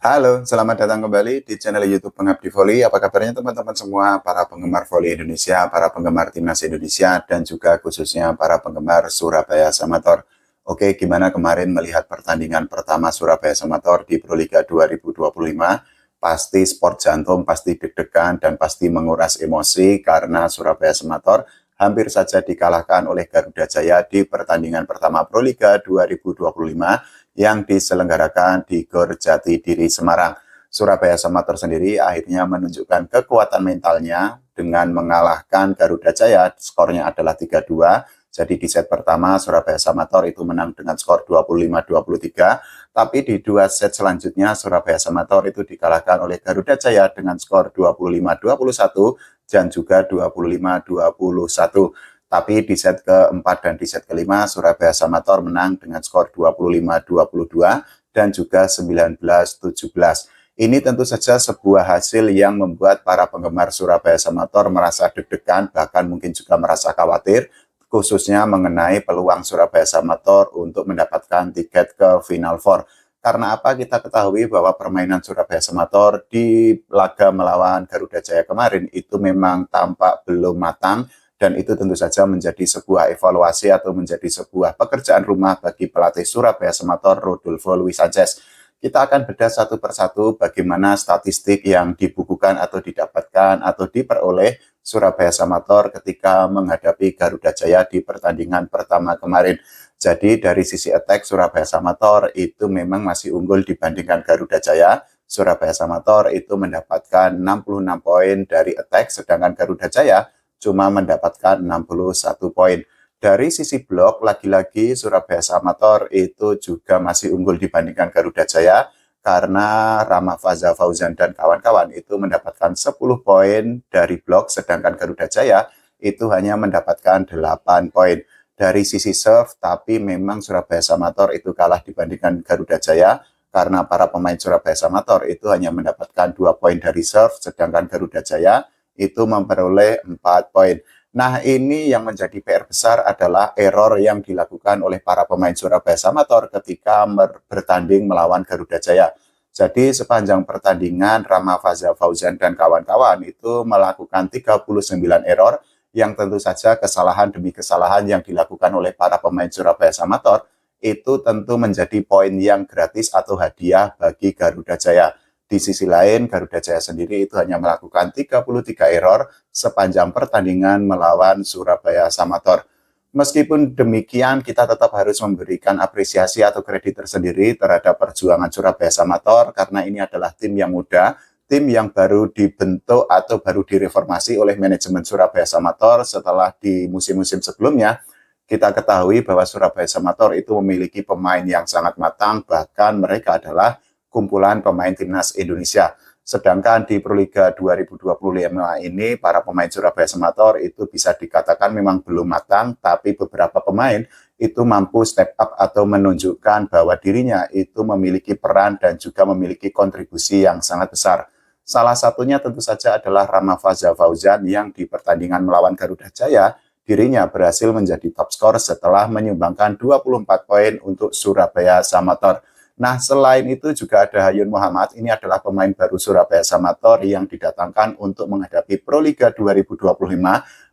Halo, selamat datang kembali di channel YouTube Pengabdi Voli. Apa kabarnya teman-teman semua, para penggemar voli Indonesia, para penggemar timnas Indonesia, dan juga khususnya para penggemar Surabaya Samator. Oke, gimana kemarin melihat pertandingan pertama Surabaya Samator di Proliga 2025? Pasti sport jantung, pasti deg-degan, dan pasti menguras emosi karena Surabaya Samator hampir saja dikalahkan oleh Garuda Jaya di pertandingan pertama Proliga 2025 yang diselenggarakan di Gor Jatidiri Semarang. Surabaya Samator sendiri akhirnya menunjukkan kekuatan mentalnya dengan mengalahkan Garuda Jaya. Skornya adalah 3-2. Jadi di set pertama Surabaya Samator itu menang dengan skor 25-23. Tapi di dua set selanjutnya Surabaya Samator itu dikalahkan oleh Garuda Jaya dengan skor 25-21 dan juga 25-21. Tapi di set keempat dan di set kelima, Surabaya Samator menang dengan skor 25-22 dan juga 19-17. Ini tentu saja sebuah hasil yang membuat para penggemar Surabaya Samator merasa deg-degan, bahkan mungkin juga merasa khawatir, khususnya mengenai peluang Surabaya Samator untuk mendapatkan tiket ke Final Four. Karena apa? Kita ketahui bahwa permainan Surabaya Samator di laga melawan Garuda Jaya kemarin itu memang tampak belum matang, dan itu tentu saja menjadi sebuah evaluasi atau menjadi sebuah pekerjaan rumah bagi pelatih Surabaya Samator, Rodolfo Luis Sanchez. Kita akan bedah satu persatu bagaimana statistik yang dibukukan atau didapatkan atau diperoleh Surabaya Samator ketika menghadapi Garuda Jaya di pertandingan pertama kemarin. Jadi dari sisi attack Surabaya Samator itu memang masih unggul dibandingkan Garuda Jaya. Surabaya Samator itu mendapatkan 66 poin dari attack, sedangkan Garuda Jaya cuma mendapatkan 61 poin. Dari sisi blok, lagi-lagi Surabaya Samator itu juga masih unggul dibandingkan Garuda Jaya, karena Rama Faza Fauzan dan kawan-kawan itu mendapatkan 10 poin dari blok, sedangkan Garuda Jaya itu hanya mendapatkan 8 poin. Dari sisi serve, tapi memang Surabaya Samator itu kalah dibandingkan Garuda Jaya, karena para pemain Surabaya Samator itu hanya mendapatkan 2 poin dari serve, sedangkan Garuda Jaya itu memperoleh 4 poin. Nah, ini yang menjadi PR besar adalah error yang dilakukan oleh para pemain Surabaya Samator ketika bertanding melawan Garuda Jaya. Jadi sepanjang pertandingan Rama Faza Fauzan dan kawan-kawan itu melakukan 39 error, yang tentu saja kesalahan demi kesalahan yang dilakukan oleh para pemain Surabaya Samator itu tentu menjadi poin yang gratis atau hadiah bagi Garuda Jaya. Di sisi lain, Garuda Jaya sendiri itu hanya melakukan 33 error sepanjang pertandingan melawan Surabaya Samator. Meskipun demikian, kita tetap harus memberikan apresiasi atau kredit tersendiri terhadap perjuangan Surabaya Samator, karena ini adalah tim yang muda, tim yang baru dibentuk atau baru direformasi oleh manajemen Surabaya Samator setelah di musim-musim sebelumnya. Kita ketahui bahwa Surabaya Samator itu memiliki pemain yang sangat matang, bahkan mereka adalah kumpulan pemain timnas Indonesia. Sedangkan di Proliga 2025 ini, para pemain Surabaya Samator itu bisa dikatakan memang belum matang, tapi beberapa pemain itu mampu step up atau menunjukkan bahwa dirinya itu memiliki peran dan juga memiliki kontribusi yang sangat besar. Salah satunya tentu saja adalah Rama Faza Fauzan, yang di pertandingan melawan Garuda Jaya, dirinya berhasil menjadi top skor setelah menyumbangkan 24 poin untuk Surabaya Samator. Nah, selain itu juga ada Hayun Muhammad. Ini adalah pemain baru Surabaya Samator yang didatangkan untuk menghadapi Proliga 2025.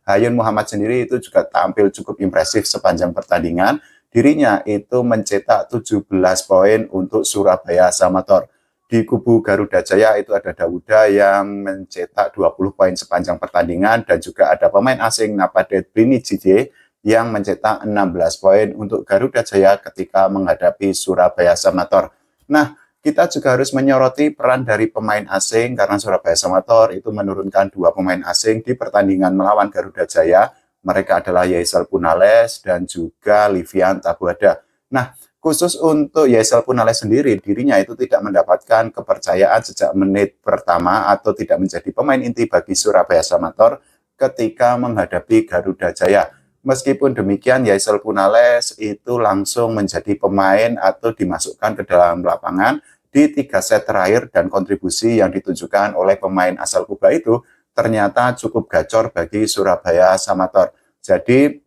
Hayun Muhammad sendiri itu juga tampil cukup impresif sepanjang pertandingan. Dirinya itu mencetak 17 poin untuk Surabaya Samator. Di kubu Garuda Jaya itu ada Dawuda yang mencetak 20 poin sepanjang pertandingan, dan juga ada pemain asing Napadet Brinijije yang mencetak 16 poin untuk Garuda Jaya ketika menghadapi Surabaya Samator. Nah, kita juga harus menyoroti peran dari pemain asing, karena Surabaya Samator itu menurunkan 2 pemain asing di pertandingan melawan Garuda Jaya. Mereka adalah Yaisel Punales dan juga Livian Tabuada. Nah, khusus untuk Yaisel Punales sendiri, dirinya itu tidak mendapatkan kepercayaan sejak menit pertama atau tidak menjadi pemain inti bagi Surabaya Samator ketika menghadapi Garuda Jaya. Meskipun demikian, Yaisel Punales itu langsung menjadi pemain atau dimasukkan ke dalam lapangan di 3 set terakhir, dan kontribusi yang ditunjukkan oleh pemain asal Kuba itu ternyata cukup gacor bagi Surabaya Samator. Jadi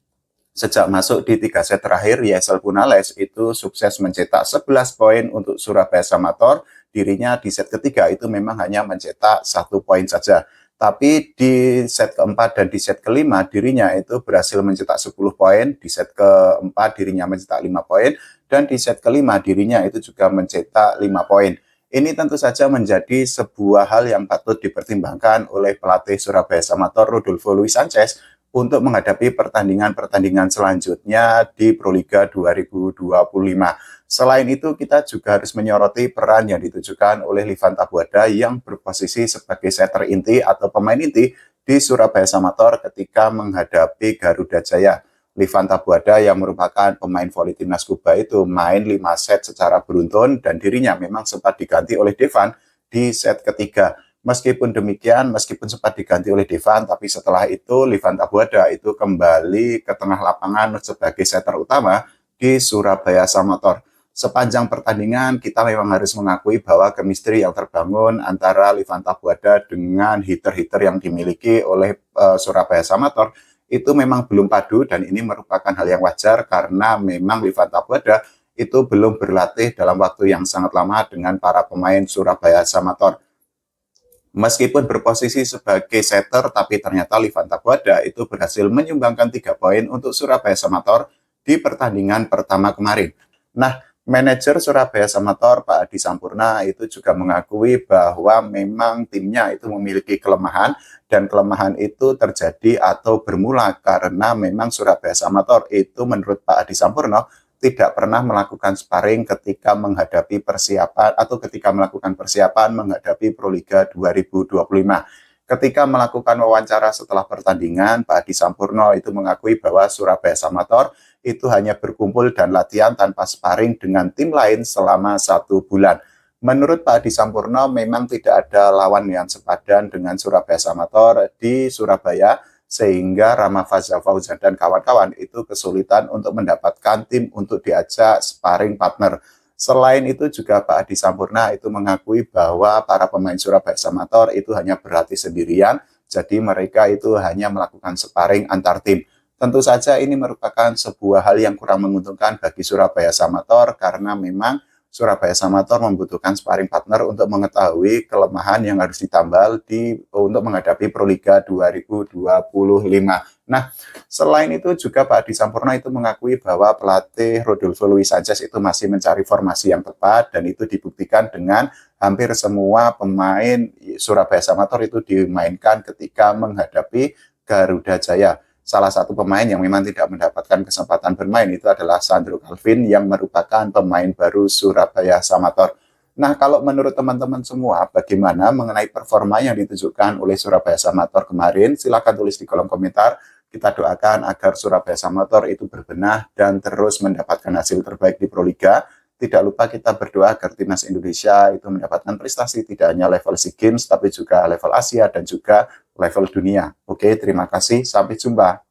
sejak masuk di 3 set terakhir, Yaisel Punales itu sukses mencetak 11 poin untuk Surabaya Samator, dirinya di set ketiga itu memang hanya mencetak 1 poin saja. Tapi di set keempat dan di set kelima dirinya itu berhasil mencetak 10 poin, di set keempat dirinya mencetak 5 poin, dan di set kelima dirinya itu juga mencetak 5 poin. Ini tentu saja menjadi sebuah hal yang patut dipertimbangkan oleh pelatih Surabaya Samator Rodolfo Luis Sanchez untuk menghadapi pertandingan-pertandingan selanjutnya di Proliga 2025. Selain itu, kita juga harus menyoroti peran yang ditujukan oleh Livan Tabuada yang berposisi sebagai setter inti atau pemain inti di Surabaya Samator ketika menghadapi Garuda Jaya. Livan Tabuada yang merupakan pemain voli timnas Kuba itu main 5 set secara beruntun dan dirinya memang sempat diganti oleh Devan di set ketiga. Meskipun demikian, meskipun sempat diganti oleh Devan, tapi setelah itu Livan Tabuada itu kembali ke tengah lapangan sebagai setter utama di Surabaya Samator. Sepanjang pertandingan kita memang harus mengakui bahwa chemistry yang terbangun antara Livan Tabuada dengan hitter-hitter yang dimiliki oleh Surabaya Samator itu memang belum padu, dan ini merupakan hal yang wajar karena memang Livan Tabuada itu belum berlatih dalam waktu yang sangat lama dengan para pemain Surabaya Samator. Meskipun berposisi sebagai setter, tapi ternyata Livan Tabuada itu berhasil menyumbangkan 3 poin untuk Surabaya Samator di pertandingan pertama kemarin. Nah, manajer Surabaya Samator Pak Adi Sampurna itu juga mengakui bahwa memang timnya itu memiliki kelemahan, dan kelemahan itu terjadi atau bermula karena memang Surabaya Samator itu menurut Pak Adi Sampurna tidak pernah melakukan sparring ketika menghadapi persiapan atau ketika melakukan persiapan menghadapi Proliga 2025. Ketika melakukan wawancara setelah pertandingan, Pak Adi Sampurna itu mengakui bahwa Surabaya Samator itu hanya berkumpul dan latihan tanpa sparring dengan tim lain selama 1 bulan. Menurut Pak Adi Sampurna, memang tidak ada lawan yang sepadan dengan Surabaya Samator di Surabaya, sehingga Rama Fauzan dan kawan-kawan itu kesulitan untuk mendapatkan tim untuk diajak sparring partner. Selain itu juga Pak Adi Sampurna itu mengakui bahwa para pemain Surabaya Samator itu hanya berlatih sendirian, jadi mereka itu hanya melakukan sparring antar tim. Tentu saja ini merupakan sebuah hal yang kurang menguntungkan bagi Surabaya Samator karena memang Surabaya Samator membutuhkan sparring partner untuk mengetahui kelemahan yang harus ditambal untuk menghadapi Proliga 2025. Nah, selain itu juga Pak Adi Sampurna itu mengakui bahwa pelatih Rodolfo Luis Sanchez itu masih mencari formasi yang tepat, dan itu dibuktikan dengan hampir semua pemain Surabaya Samator itu dimainkan ketika menghadapi Garuda Jaya. Salah satu pemain yang memang tidak mendapatkan kesempatan bermain itu adalah Sandro Calvin yang merupakan pemain baru Surabaya Samator. Nah, kalau menurut teman-teman semua, bagaimana mengenai performa yang ditunjukkan oleh Surabaya Samator kemarin? Silakan tulis di kolom komentar. Kita doakan agar Surabaya Samator itu berbenah dan terus mendapatkan hasil terbaik di Proliga. Tidak lupa kita berdoa agar timnas Indonesia itu mendapatkan prestasi tidak hanya level SEA Games, tapi juga level Asia dan juga level dunia. Oke, terima kasih. Sampai jumpa.